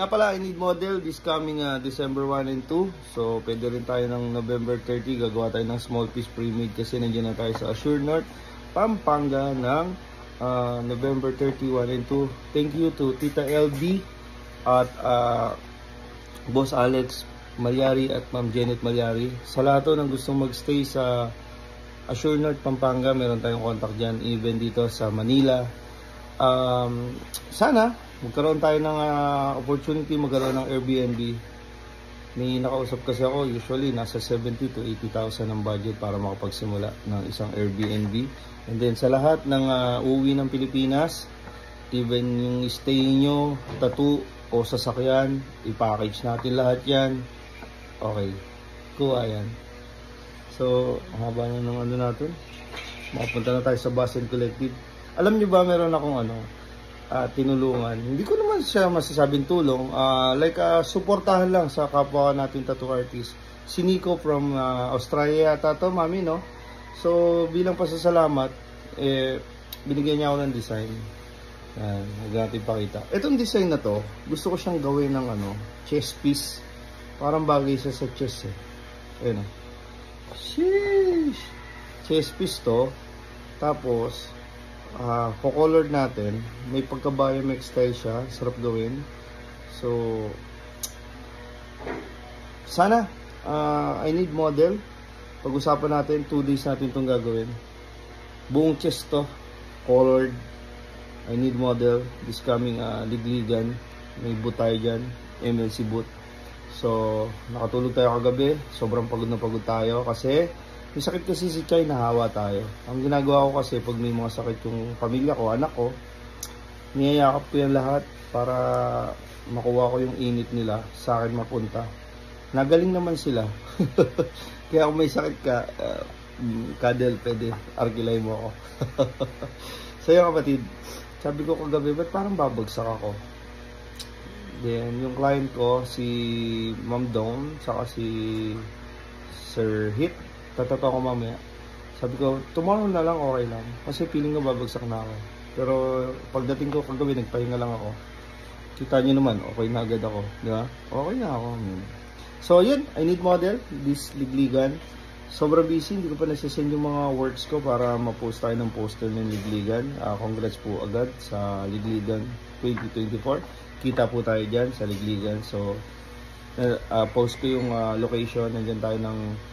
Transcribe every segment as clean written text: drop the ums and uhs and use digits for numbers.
Nga pala, I need model this coming December 1 and 2. So, pwede rin tayo ng November 30. Gagawa tayo ng small piece pre-made kasi nandiyan na tayo sa Assure North, Pampanga ng November 31 and 2. Thank you to Tita LB at Boss Alex Malyari at Ma'am Janet Malyari. Sa lahat ng gustong magstay sa Assure North, Pampanga, meron tayong contact dyan. Even dito sa Manila. Sana magkaroon tayo ng opportunity magkaroon ng Airbnb. May nakausap kasi ako, usually nasa 70 to 80,000 ang budget para makapagsimula ng isang Airbnb. And then sa lahat ng uuwi ng Pilipinas, even yung stay nyo, tattoo o sasakyan, i-package natin lahat yan. Okay, kuha yan. So, haba na ng ano natin. Makapunta na tayo sa Bus and Collective. Alam nyo ba, meron akong tinulungan. Hindi ko naman siya masasabing tulong. Suportahan lang sa kapwa natin tattoo artist. Si Nico from Australia yata to, mami, no? So, bilang pasasalamat, binigyan niya ako ng design. Yan, huwag natin pakita. Itong design na to, gusto ko siyang gawin ng chest piece. Parang bagay siya sa chest eh. Ayun o. Sheesh! Chest piece to. Tapos, co-colored natin, may pagka-biomex style siya, sarap gawin. So sana I need model. Pag-usapan natin, 2 days natin itong gagawin. Buong chest to, colored. I need model. This coming ligligan. May boot tayo dyan, MLC boot. So nakatulog tayo kagabi, sobrang pagod na pagod tayo kasi may sakit kasi si Chay, nahawa tayo. Ang ginagawa ko kasi pag may mga sakit yung pamilya ko, anak ko, niyayakap ko yan lahat para makuha ko yung init nila sa akin mapunta. Nagaling naman sila. Kaya kung may sakit ka, Kadel, pwede, arkilay mo ako. So yung kapatid, sabi ko kagabi, ba't parang babagsak ako? Then yung client ko, si Ma'am Dawn, saka si Sir Hit, tatato ako mamaya. Sabi ko, tomorrow na lang, okay lang. Kasi feeling ko babagsak na ako. Pero pagdating ko kagabi, nagpahinga lang ako. Kita nyo naman, okay na agad ako. Di ba? Okay na ako. So yun, I need model. This ligligan. Sobrang busy, hindi ko pa nasisend yung mga works ko para ma-post tayo ng poster ng ligligan. Congrats po agad sa ligligan 2024. Kita po tayo dyan sa ligligan. So post ko yung location. Nandyan tayo ng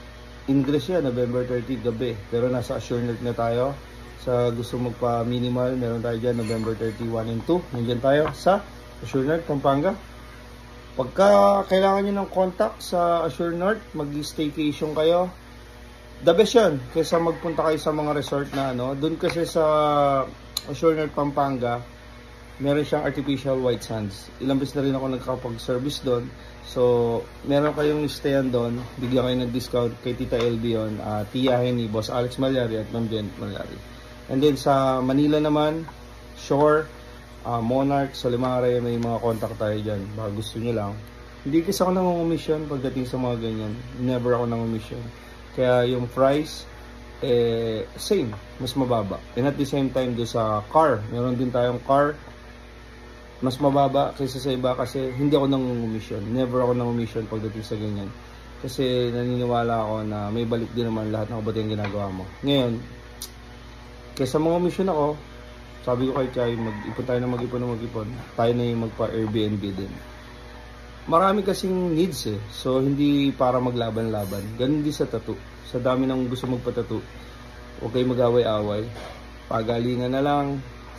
Ingress yan, November 30 gabi. Pero nasa Assure North na tayo. Sa gusto magpa-minimal, meron tayo dyan November 31 and 2. Nandiyan tayo sa Assure North, Pampanga. Pagka kailangan nyo ng contact sa Assure North, mag-staycation kayo. The best yun, kaysa magpunta kayo sa mga resort na Doon kasi sa Assure North, Pampanga, meron siyang artificial white sands. Ilang beses na rin ako nagkapag-service doon. So, meron kayong stayan doon, bigyan kayo ng discount kay Tita LB yun, tiyahin ni Boss Alex Malyari at Ma'am Janet Malyari. And then sa Manila naman, Shore, Monarch, Solimare, may mga contact tayo dyan. Baka gusto nyo lang. Hindi kasi ako nangungumisyon pagdating sa mga ganyan. Never ako nangungumisyon. Kaya yung price, same, mas mababa. And at the same time, do sa car, meron din tayong car, mas mababa kaysa sa iba kasi hindi ako nangungumisyon. Never ako nangungumisyon pagdating sa ganyan. Kasi naniniwala ako na may balik din naman lahat ng kabutihan ginagawa mo. Ngayon, kaysa mangungumisyon ako, sabi ko kay Chay, mag-ipon tayo na mag-ipon. Tayo na yung magpa-Airbnb din. Marami kasing needs eh. So, hindi para maglaban-laban. Ganun din sa tattoo. Sa dami ng gusto magpa-tattoo, huwag kayo mag-away-away. Pagalingan na lang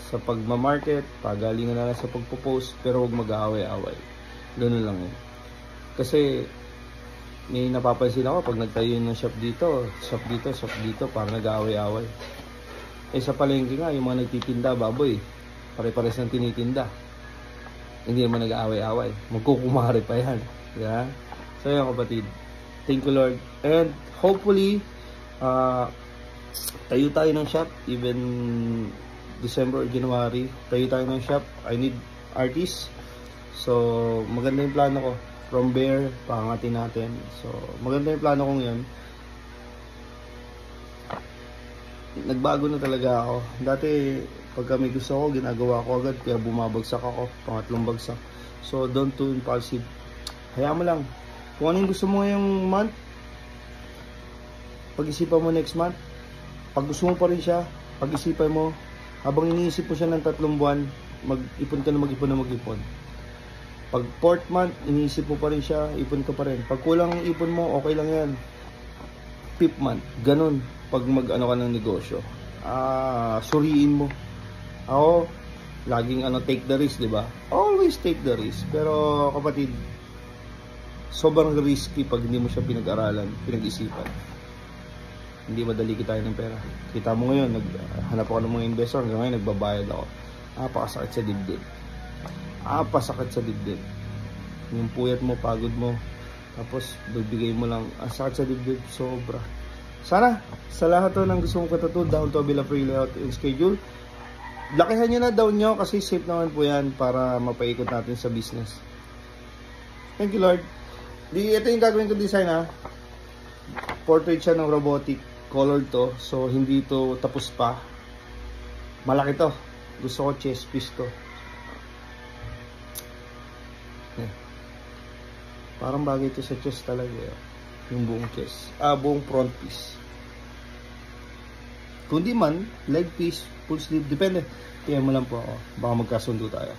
sa pagmamarket, pagalingan na lang sa pagpo-post, pero huwag mag-aaway-away. Ganun lang yun. Kasi may napapansin ako pag nagtayo ng shop dito, parang nag-aaway-away. Sa palengke nga, yung mga nagtitinda, baboy, pare-pares ng tinitinda. Hindi naman nag-aaway-away. Magkukumari pa yan. Yeah? So yun kapatid, thank you Lord. And hopefully, tayo tayo ng shop, even December or January, tayo tayo ng shop. I need artists. So, maganda yung plano ko. From Bear, pangatin natin. So, maganda yung plano ko ngayon. Nagbago na talaga ako. Dati, pagka may gusto ko, ginagawa ko agad. Kaya bumabagsak ako. Pangatlong bagsak. So, don't too impulsive. Hayaan mo lang. Kung ano yung gusto mo ngayong month, pag-isipan mo next month. Pag gusto mo pa rin siya, pag-isipan mo. Habang iniisip mo siya ng 3 buwan, mag-ipon ka na mag-ipon. Pag 4th month, iniisip mo pa rin siya, ipon ka pa rin. Pag kulang ang ipon mo, okay lang yan. 5th month, ganun. Pag mag-ano ka ng negosyo. Suriin mo. Ako, laging take the risk, di ba? Always take the risk. Pero kapatid, sobrang risky pag hindi mo siya pinag-aralan, pinag-isipan. Hindi madali kita ng pera. Kita mo ngayon, naghanap ako ng mga investor, hanggang ngayon nagbabayad ako. Napakasakit sa dibdib. Napakasakit sa dibdib. Yung puyat mo, pagod mo, tapos bibigay mo lang, ang sakit sa dibdib, sobra. Sana, sa lahat to ng gusto mong katutunan, down to Villa Free Layout and Schedule, lakihan nyo na down nyo kasi safe naman po yan para mapaikot natin sa business. Thank you, Lord. Ito yung gagawin ko design, ha. Portrait siya ng robotic. Colored to. So, hindi to tapos pa. Malaki to. Gusto ko chest piece to. Parang bagay to sa chest talaga. Yung buong chest. Buong front piece. Kung di man, leg piece, full sleeve. Depende. Tingnan mo lang po ako. Baka magkasundo tayo.